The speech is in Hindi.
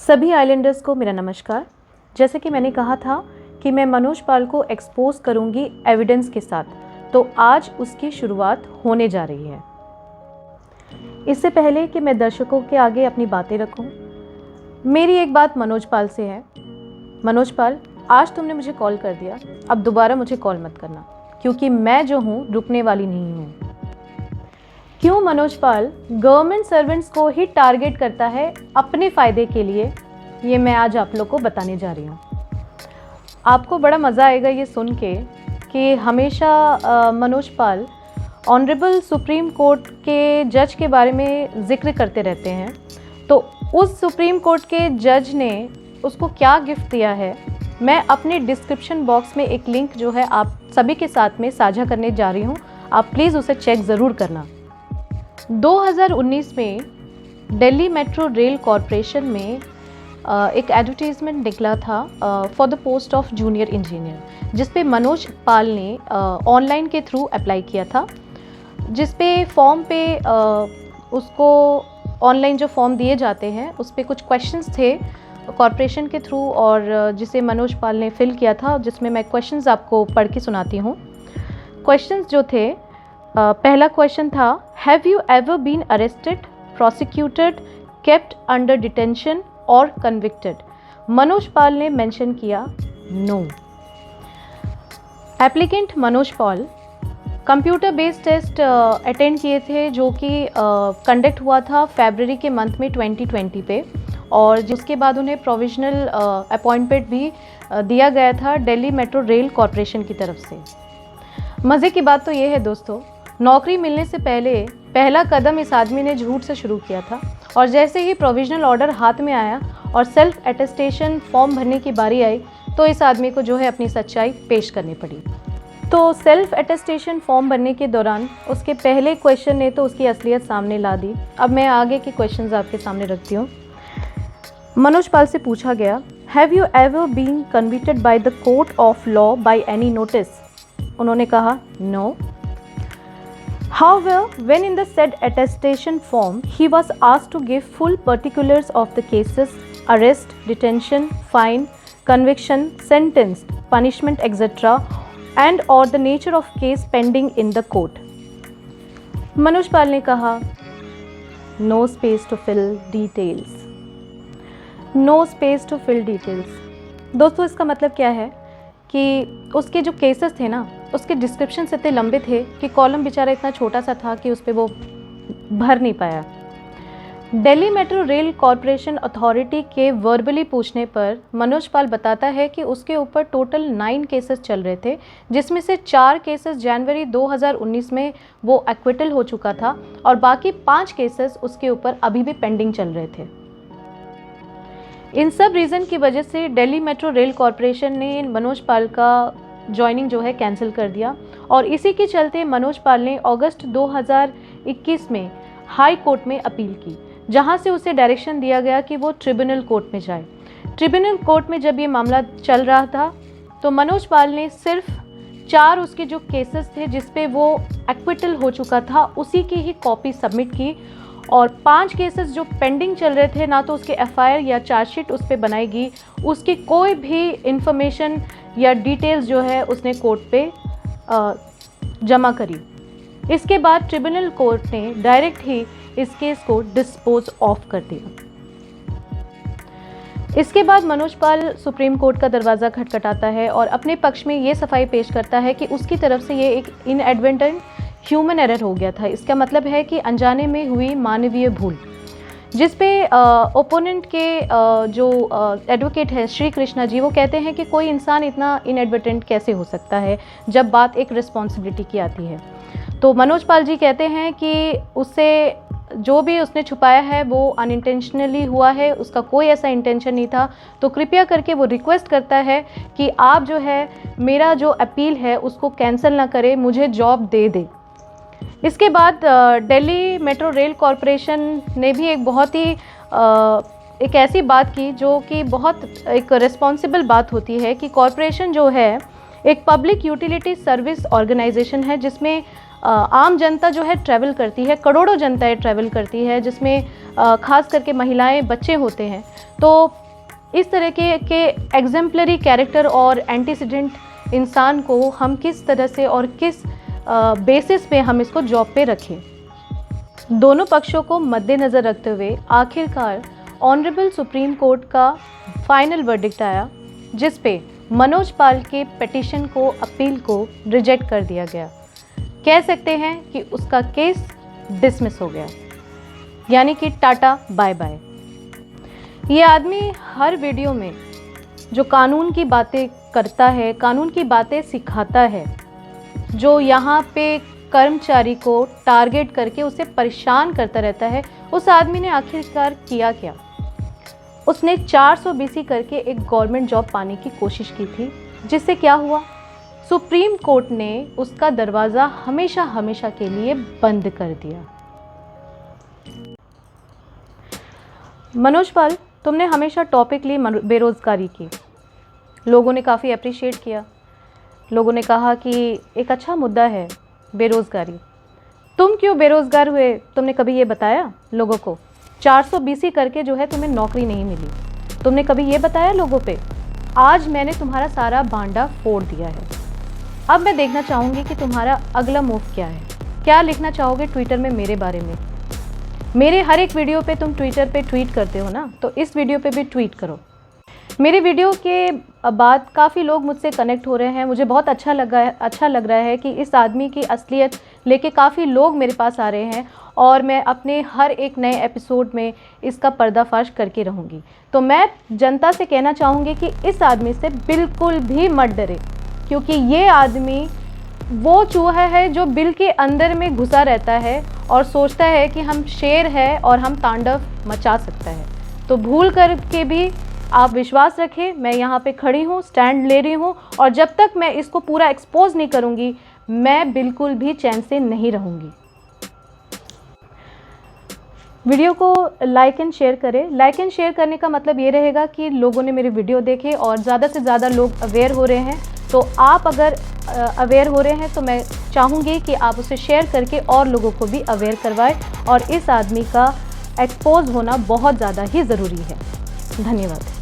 सभी आइलैंडर्स को मेरा नमस्कार। जैसे कि मैंने कहा था कि मैं मनोज पाल को एक्सपोज करूंगी एविडेंस के साथ, तो आज उसकी शुरुआत होने जा रही है। इससे पहले कि मैं दर्शकों के आगे अपनी बातें रखूं, मेरी एक बात मनोज पाल से है। मनोज पाल, आज तुमने मुझे कॉल कर दिया, अब दोबारा मुझे कॉल मत करना, क्योंकि मैं जो हूँ रुकने वाली नहीं हूँ। क्यों मनोज पाल गवर्नमेंट सर्वेंट्स को ही टारगेट करता है अपने फ़ायदे के लिए, ये मैं आज आप लोग को बताने जा रही हूँ। आपको बड़ा मज़ा आएगा ये सुन के कि हमेशा मनोज पाल ऑनरेबल सुप्रीम कोर्ट के जज के बारे में ज़िक्र करते रहते हैं। तो उस सुप्रीम कोर्ट के जज ने उसको क्या गिफ्ट दिया है, मैं अपने डिस्क्रिप्शन बॉक्स में एक लिंक जो है आप सभी के साथ में साझा करने जा रही हूँ। आप प्लीज़ उसे चेक ज़रूर करना। 2019 में दिल्ली मेट्रो रेल कॉरपोरेशन में एक एडवर्टीज़मेंट निकला था for the post of junior engineer, जिस पे मनोज पाल ने ऑनलाइन के थ्रू अप्लाई किया था। जिस पे फॉर्म पे उसको ऑनलाइन जो फॉर्म दिए जाते हैं उस पे कुछ क्वेश्चंस थे कॉरपोरेशन के थ्रू, और जिसे मनोज पाल ने फिल किया था, जिसमें मैं क्वेश्चंस आपको पढ़ के सुनाती हूँ। क्वेश्चंस जो थे, पहला क्वेश्चन था, have you ever been arrested, prosecuted, kept under detention और कन्विक्टेड? मनोज पाल ने मेंशन किया no. Applicant Manoj Pal computer based test attend किए थे, जो कि कंडक्ट हुआ था फरवरी के मंथ में 2020 पे, और जिसके बाद उन्हें प्रोविजनल अपॉइंटमेंट भी दिया गया था दिल्ली मेट्रो रेल कॉरपोरेशन की तरफ से। मज़े की बात तो ये है दोस्तों, नौकरी मिलने से पहले पहला कदम इस आदमी ने झूठ से शुरू किया था, और जैसे ही प्रोविजनल ऑर्डर हाथ में आया और सेल्फ अटेस्टेशन फॉर्म भरने की बारी आई, तो इस आदमी को जो है अपनी सच्चाई पेश करनी पड़ी। तो सेल्फ अटेस्टेशन फॉर्म भरने के दौरान उसके पहले क्वेश्चन ने तो उसकी असलियत सामने ला दी। अब मैं आगे के क्वेश्चंस आपके सामने रखती हूँ। मनोज पाल से पूछा गया, have you ever been convicted by the court of law by any notice? उन्होंने कहा no. However, when in the said attestation form, he was asked to give full particulars of the cases, arrest, detention, fine, conviction, sentence, punishment, etc., and or the nature of case pending in the court. Manoj Pal ने कहा, no space to fill details. No space to fill details. दोस्तों, इसका मतलब क्या है कि उसके जो केसेस थे ना, उसके डिस्क्रिप्शन इतने लंबे थे कि कॉलम बेचारा इतना छोटा सा था कि उस पर वो भर नहीं पाया। Delhi metro rail corporation authority के वर्बली पूछने पर मनोज पाल बताता है कि उसके ऊपर टोटल 9 केसेस चल रहे थे, जिसमें से 4 केसेस जनवरी 2019 में वो एक्विटल हो चुका था, और बाकी 5 केसेस उसके ऊपर अभी भी पेंडिंग चल रहे थे। इन सब रीज़न की वजह से दिल्ली मेट्रो रेल कॉरपोरेशन ने मनोज पाल का जॉइनिंग जो है कैंसिल कर दिया, और इसी के चलते मनोज पाल ने अगस्त 2021 में हाई कोर्ट में अपील की, जहां से उसे डायरेक्शन दिया गया कि वो ट्रिब्यूनल कोर्ट में जाए। ट्रिब्यूनल कोर्ट में जब ये मामला चल रहा था, तो मनोज पाल ने सिर्फ 4 उसके जो केसेस थे जिस पे वो एक्विटल हो चुका था, उसी की ही कॉपी सबमिट की, और 5 केसेस जो पेंडिंग चल रहे थे, ना तो उसके एफआईआर या चार्जशीट उस पर बनाएगी, उसकी कोई भी इंफॉर्मेशन या डिटेल्स जो है उसने कोर्ट पे जमा करी। इसके बाद ट्रिब्यूनल कोर्ट ने डायरेक्ट ही इस केस को डिस्पोज ऑफ कर दिया। इसके बाद मनोज पाल सुप्रीम कोर्ट का दरवाज़ा खटखटाता है और अपने पक्ष में ये सफाई पेश करता है कि उसकी तरफ से ये एक इनएडवर्टेंट ह्यूमन एरर हो गया था। इसका मतलब है कि अनजाने में हुई मानवीय भूल, जिस पे ओपोनेंट के जो एडवोकेट है श्री कृष्णा जी, वो कहते हैं कि कोई इंसान इतना इनएडवर्टेंट कैसे हो सकता है जब बात एक रिस्पॉन्सिबिलिटी की आती है। तो मनोज पाल जी कहते हैं कि उससे जो भी उसने छुपाया है वो अनइंटेंशनली हुआ है, उसका कोई ऐसा इंटेंशन नहीं था। तो कृपया करके वो रिक्वेस्ट करता है कि आप जो है मेरा जो अपील है उसको कैंसिल ना करें, मुझे जॉब दे दे। इसके बाद दिल्ली मेट्रो रेल कॉरपोरेशन ने भी एक बहुत ही एक ऐसी बात की जो कि बहुत एक रिस्पॉन्सिबल बात होती है कि कॉरपोरेशन जो है एक पब्लिक यूटिलिटी सर्विस ऑर्गेनाइजेशन है, जिसमें आम जनता जो है ट्रैवल करती है, करोड़ों जनताएं ट्रैवल करती है, जिसमें ख़ास करके महिलाएं, बच्चे होते हैं। तो इस तरह के एग्जेम्पलरी कैरेक्टर और एंटीसीडेंट इंसान को हम किस तरह से और किस बेसिस पे हम इसको जॉब पे रखें। दोनों पक्षों को मद्देनज़र रखते हुए आखिरकार ऑनरेबल सुप्रीम कोर्ट का फाइनल वर्डिक्ट आया, जिस पे मनोज पाल के पिटीशन को, अपील को रिजेक्ट कर दिया गया। कह सकते हैं कि उसका केस डिसमिस हो गया, यानी कि टाटा बाय बाय। ये आदमी हर वीडियो में जो कानून की बातें करता है, कानून की बातें सिखाता है, जो यहाँ पे कर्मचारी को टारगेट करके उसे परेशान करता रहता है, उस आदमी ने आखिरकार किया क्या? उसने 400 BC करके एक गवर्नमेंट जॉब पाने की कोशिश की थी, जिससे क्या हुआ? सुप्रीम कोर्ट ने उसका दरवाज़ा हमेशा हमेशा के लिए बंद कर दिया। मनोज पाल, तुमने हमेशा टॉपिक ली बेरोज़गारी की। लोगों ने काफ़ी अप्रिशिएट किया, लोगों ने कहा कि एक अच्छा मुद्दा है बेरोज़गारी। तुम क्यों बेरोज़गार हुए, तुमने कभी ये बताया लोगों को? 400 BC करके जो है तुम्हें नौकरी नहीं मिली, तुमने कभी ये बताया लोगों पे? आज मैंने तुम्हारा सारा भांडा फोड़ दिया है। अब मैं देखना चाहूँगी कि तुम्हारा अगला मूव क्या है। क्या लिखना चाहोगे ट्विटर में मेरे बारे में? मेरे हर एक वीडियो पे तुम ट्विटर पे ट्वीट करते हो ना, तो इस वीडियो पे भी ट्वीट करो। मेरे वीडियो के बाद काफ़ी लोग मुझसे कनेक्ट हो रहे हैं। मुझे बहुत अच्छा लग रहा है कि इस आदमी की असलियत लेके काफ़ी लोग मेरे पास आ रहे हैं, और मैं अपने हर एक नए एपिसोड में इसका पर्दाफाश करके रहूँगी। तो मैं जनता से कहना चाहूँगी कि इस आदमी से बिल्कुल भी मत डरे, क्योंकि ये आदमी वो चूहा है जो बिल के अंदर में घुसा रहता है और सोचता है कि हम शेर है और हम तांडव मचा सकता है। तो भूल करके भी आप विश्वास रखें, मैं यहाँ पे खड़ी हूँ, स्टैंड ले रही हूँ, और जब तक मैं इसको पूरा एक्सपोज नहीं करूँगी, मैं बिल्कुल भी चैन से नहीं रहूँगी। वीडियो को लाइक एंड शेयर करें। लाइक एंड शेयर करने का मतलब ये रहेगा कि लोगों ने मेरी वीडियो देखे और ज़्यादा से ज़्यादा लोग अवेयर हो रहे हैं। तो आप अगर अवेयर हो रहे हैं तो मैं चाहूँगी कि आप उसे शेयर करके और लोगों को भी अवेयर करवाएं, और इस आदमी का एक्सपोज होना बहुत ज़्यादा ही ज़रूरी है। धन्यवाद।